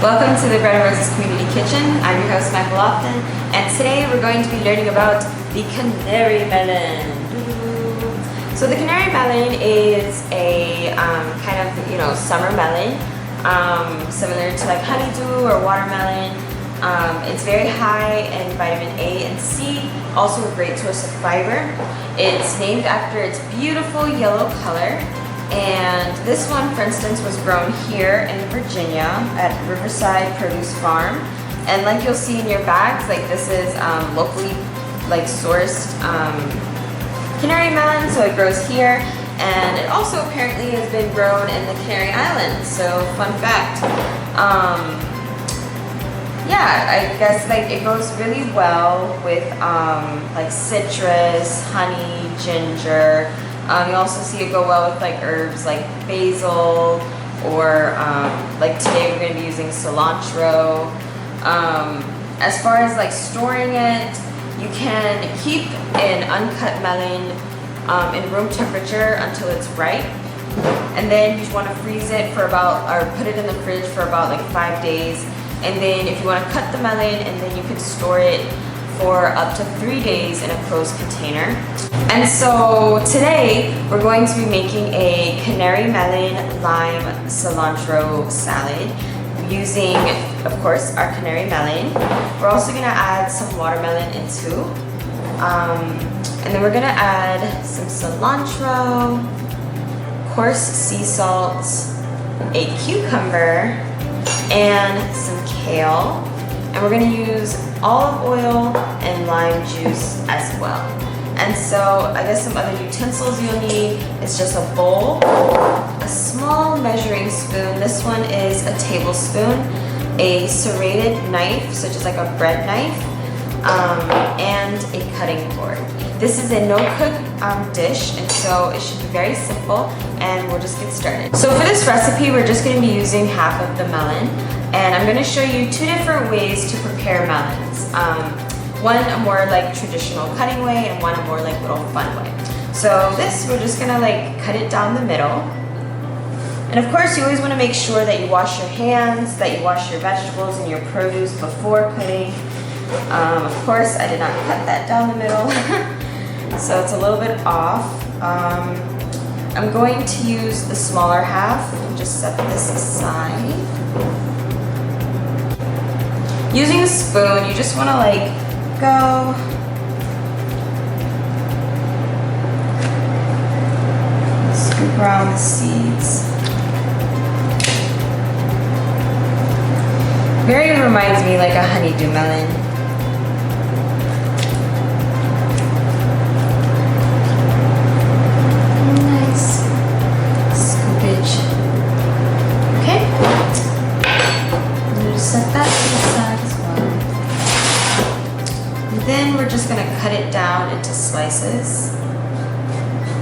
Welcome to the Bread and Roses Community Kitchen. I'm your host, Michael Lofton, and today we're going to be learning about the Canary melon. So the Canary melon is a kind of, summer melon, similar to like honeydew or watermelon. It's very high in vitamin A and C, also a great source of fiber. It's named after its beautiful yellow color. And this one, for instance, was grown here in Virginia at Riverside Produce Farm. And like you'll see in your bags, like this is locally sourced Canary melon, so it grows here. And it also apparently has been grown in the Canary Islands. So fun fact. Yeah, I guess it goes really well with citrus, honey, ginger. You also see it go well with herbs like basil, or today we're going to be using cilantro. As far as storing it, you can keep an uncut melon in room temperature until it's ripe, and then you just want to freeze it for put it in the fridge for about 5 days. And then if you want to cut the melon, and then you can store it for up to 3 days in a closed container. And so today we're going to be making a Canary melon lime cilantro salad using, of course, our Canary melon. We're also going to add some watermelon in too. And then we're going to add some cilantro, coarse sea salt, a cucumber, and some kale. And we're going to use olive oil and lime juice as well. And so I guess some other utensils you'll need is just a bowl, a small measuring spoon. This one is a tablespoon, a serrated knife, such as a bread knife, and a cutting board. This is a no-cook dish, and so it should be very simple, and we'll just get started. So for this recipe, we're just going to be using half of the melon, and I'm going to show you 2 different ways to prepare melons. One a more traditional cutting way, and one a more little fun way. So this, we're just going to cut it down the middle. And of course, you always want to make sure that you wash your hands, that you wash your vegetables and your produce before cutting. Of course, I did not cut that down the middle. So it's a little bit off. I'm going to use the smaller half and just set this aside. Using a spoon, you just want to go scoop around the seeds. Very reminds me like a honeydew melon. Nice scoopage. Okay. I'm going to set that to the side as well. And then we're just going to cut it down into slices.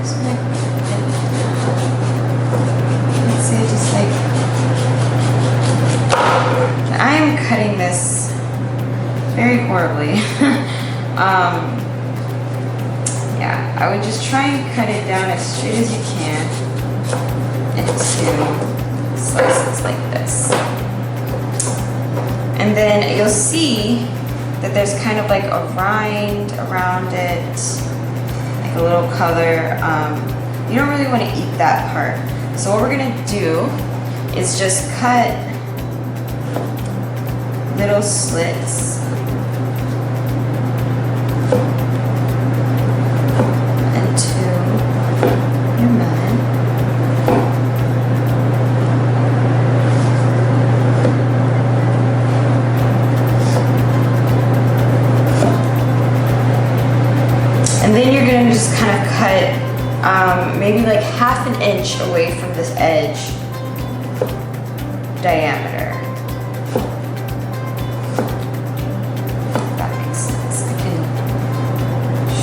So let's say just I am cutting this very horribly. Yeah, I would just try and cut it down as straight as you can into slices like this. And then you'll see that there's kind of a rind around it, a little color. You don't really want to eat that part. So what we're going to do is just cut little slits into your melon. And then you're going to just kind of cut maybe half an inch away from this edge diameter.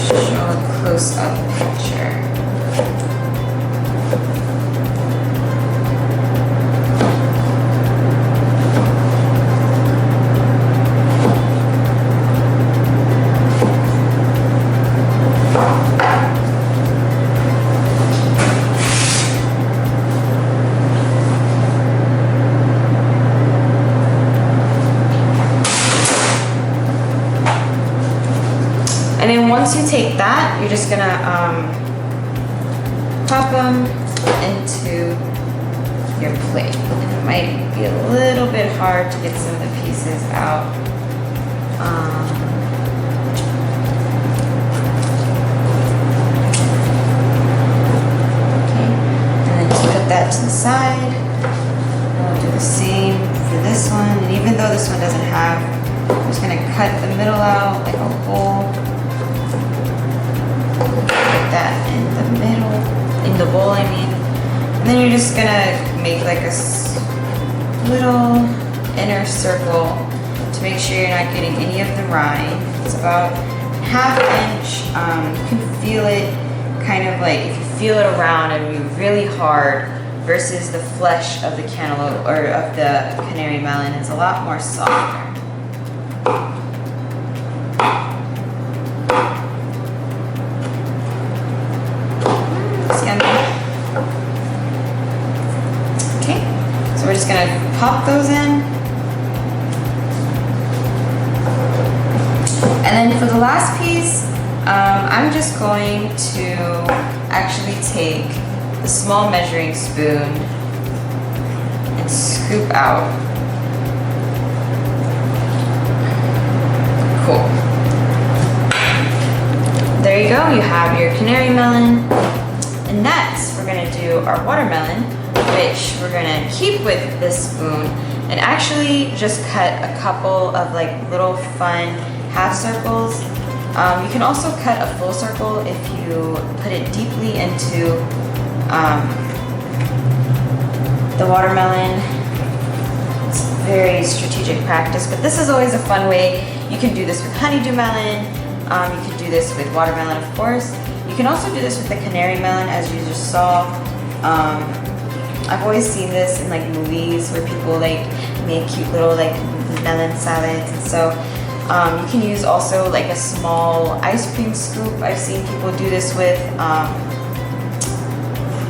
Show a close-up picture. once you take that, you're just gonna pop them into your plate. It might be a little bit hard to get some of the pieces out. Okay, and then just put that to the side. I'll do the same for this one, and even though this one doesn't have, I'm just gonna cut the middle out like a hole. Put that in the middle, in the bowl I mean. And then you're just gonna make like a little inner circle to make sure you're not getting any of the rind. It's about ½ inch. You can feel it kind of like, if you feel it around, it'll be really hard versus the flesh of the cantaloupe or of the canary melon. It's a lot more softer. So we're just gonna pop those in. And then for the last piece, I'm just going to actually take the small measuring spoon and scoop out. Cool. There you go, you have your canary melon. And next, we're gonna do our watermelon, which we're gonna keep with this spoon and actually just cut a couple of like little fun half circles. You can also cut a full circle if you put it deeply into the watermelon. It's very strategic practice, but this is always a fun way. You can do this with honeydew melon. You can do this with watermelon, of course. You can also do this with the canary melon, as you just saw. I've always seen this in like movies where people like make cute little like melon salads, and so you can use also like a small ice cream scoop. I've seen people do this with.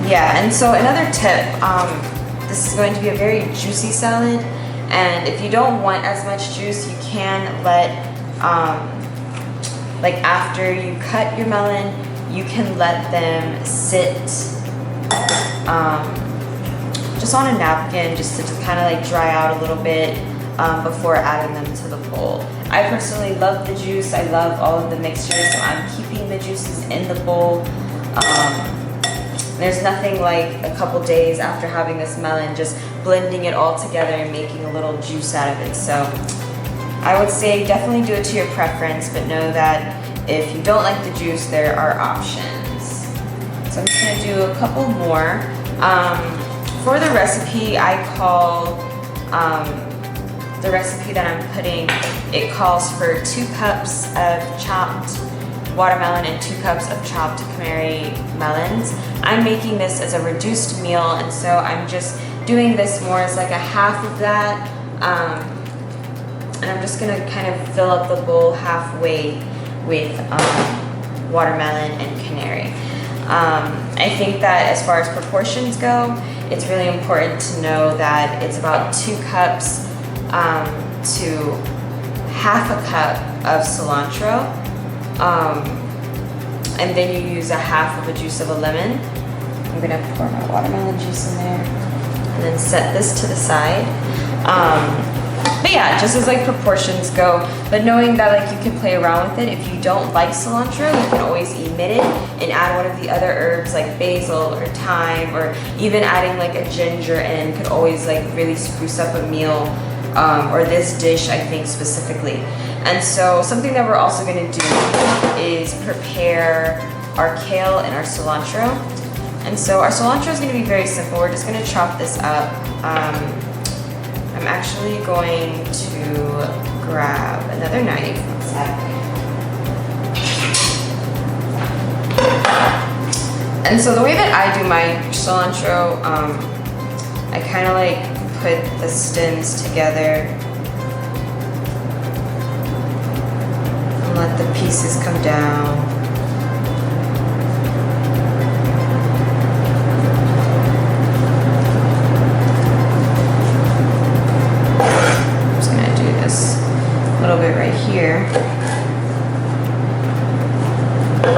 Yeah, and so another tip, this is going to be a very juicy salad, and if you don't want as much juice, you can let, like after you cut your melon, you can let them sit just on a napkin, just to kind of like dry out a little bit before adding them to the bowl. I personally love the juice. I love all of the mixtures, so I'm keeping the juices in the bowl. There's nothing like a couple days after having this melon, just blending it all together and making a little juice out of it. So I would say definitely do it to your preference, but know that if you don't like the juice, there are options. So I'm just gonna do a couple more. For the recipe, I call, the recipe that I'm putting, it calls for 2 cups of chopped watermelon and 2 cups of chopped canary melons. I'm making this as a reduced meal, and so I'm just doing this more as like a half of that. And I'm just gonna kind of fill up the bowl halfway with watermelon and canary. I think that as far as proportions go, it's really important to know that it's about 2 cups to half a cup of cilantro, and then you use a half of a juice of a lemon. I'm gonna pour my watermelon juice in there and then set this to the side. But yeah, just as like proportions go, but knowing that like you can play around with it. If you don't like cilantro, you can always omit it and add one of the other herbs like basil or thyme, or even adding like a ginger in could always like really spruce up a meal, or this dish I think specifically. And so something that we're also gonna do is prepare our kale and our cilantro. And so our cilantro is gonna be very simple. We're just gonna chop this up. I'm actually going to grab another knife. One sec. And so the way that I do my cilantro, I kind of like put the stems together and let the pieces come down. A little bit right here. So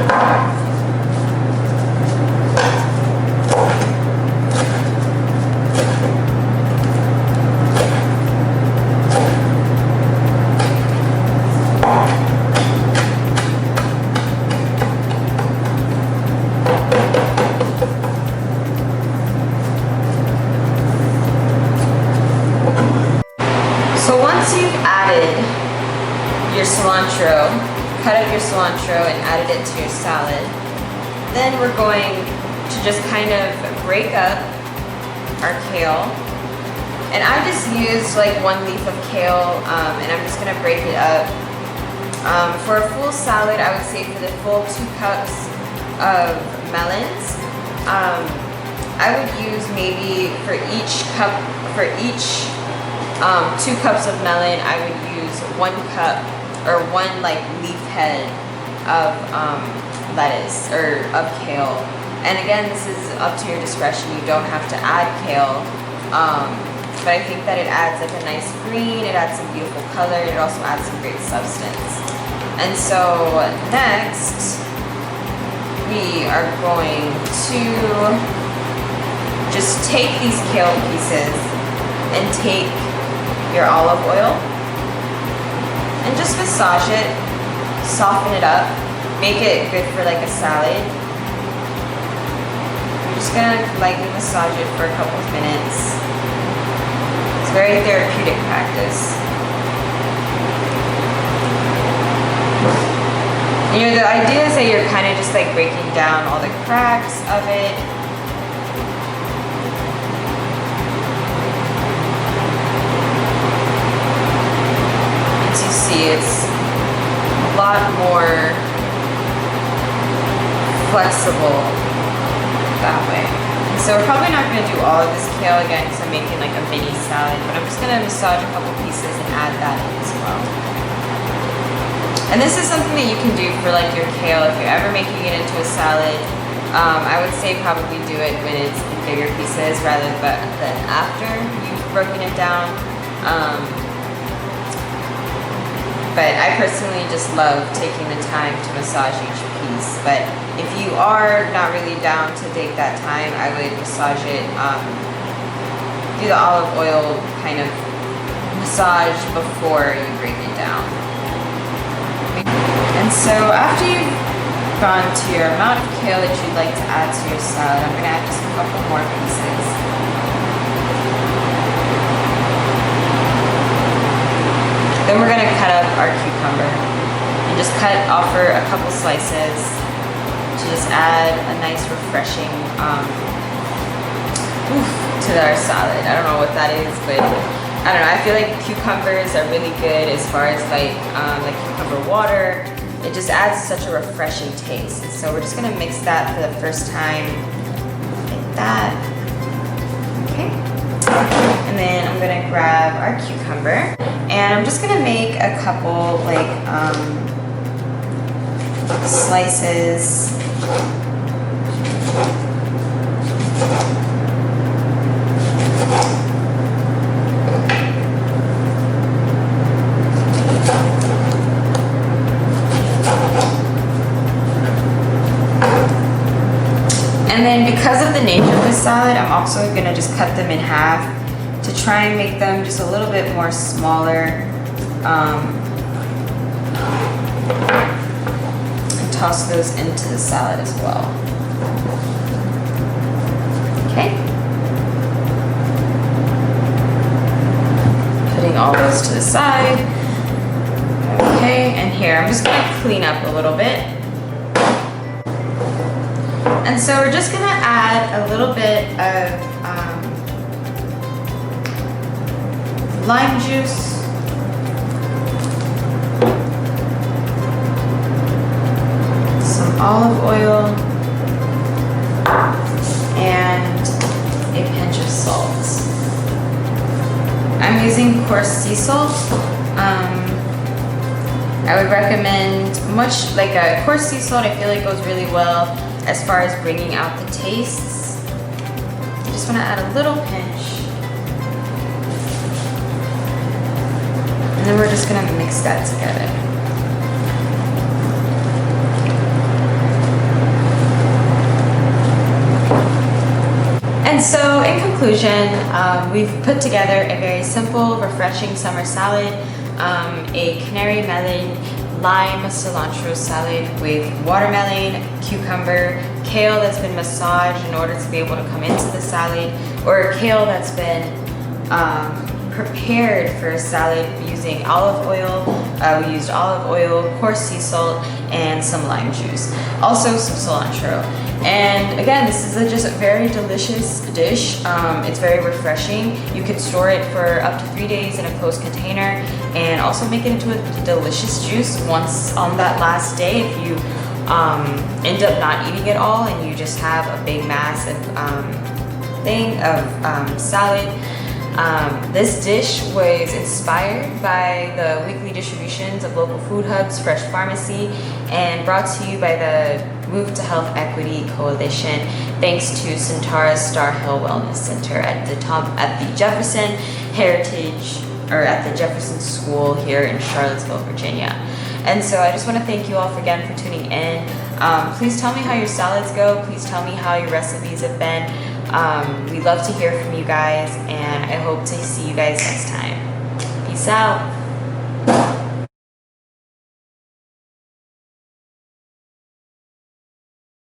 once you've added your cilantro, cut up your cilantro and added it to your salad, then we're going to just kind of break up our kale. And I just used like 1 leaf of kale, and I'm just gonna break it up. For a full salad, I would say for the full 2 cups of melons, I would use maybe for each 2 cups of melon, I would use 1 cup or 1 like leaf head of lettuce or of kale. And again, this is up to your discretion. You don't have to add kale, but I think that it adds like a nice green. It adds some beautiful color. It also adds some great substance. And so next, we are going to just take these kale pieces and take your olive oil and just massage it, soften it up, make it good for like a salad. I'm just gonna lightly massage it for a couple of minutes. It's a very therapeutic practice. You know, the idea is that you're kind of just like breaking down all the cracks of it. See, it's a lot more flexible that way. And so we're probably not going to do all of this kale again because I'm making like a mini salad, but I'm just going to massage a couple pieces and add that in as well. And this is something that you can do for like your kale if you're ever making it into a salad. I would say probably do it when it's in bigger pieces rather than after you've broken it down. But I personally just love taking the time to massage each piece. But if you are not really down to take that time, I would massage it, do the olive oil kind of massage before you break it down. And so after you've gone to your amount of kale that you'd like to add to your salad, I'm gonna add just a couple more pieces. Then we're gonna cut up our cucumber and just cut off a couple slices to just add a nice refreshing to our salad. I don't know what that is, but I don't know. I feel like cucumbers are really good as far as like cucumber water. It just adds such a refreshing taste. And so we're just gonna mix that for the first time like that. Okay. And then I'm gonna grab our cucumber and I'm just gonna make a couple like slices. And then because of the nature of this salad, I'm also gonna just cut them in half to try and make them just a little bit more smaller, and toss those into the salad as well. Okay. Putting all those to the side. Okay, and here I'm just gonna clean up a little bit. And so we're just gonna add a little bit of lime juice, some olive oil, and a pinch of salt. I'm using coarse sea salt. I would recommend much like a coarse sea salt. I feel like goes really well as far as bringing out the tastes. I just want to add a little pinch. And then we're just gonna mix that together. And so in conclusion, we've put together a very simple, refreshing summer salad, a Canary melon, lime cilantro salad with watermelon, cucumber, kale that's been massaged in order to be able to come into the salad, or kale that's been prepared for a salad using olive oil. We used olive oil, coarse sea salt, and some lime juice. Also some cilantro. And again, this is just a very delicious dish. It's very refreshing. You could store it for up to 3 days in a closed container and also make it into a delicious juice once on that last day. If you end up not eating it all and you just have a big massive thing of salad. This dish was inspired by the weekly distributions of local food hubs, Fresh Pharmacy, and brought to you by the Move2Health Coalition, thanks to Sentara's Starhill Wellness Center at the Jefferson Heritage, or at the Jefferson School here in Charlottesville, Virginia. And so I just want to thank you all again for tuning in. Please tell me how your salads go. Please tell me how your recipes have been. We love to hear from you guys, and I hope to see you guys next time. Peace out.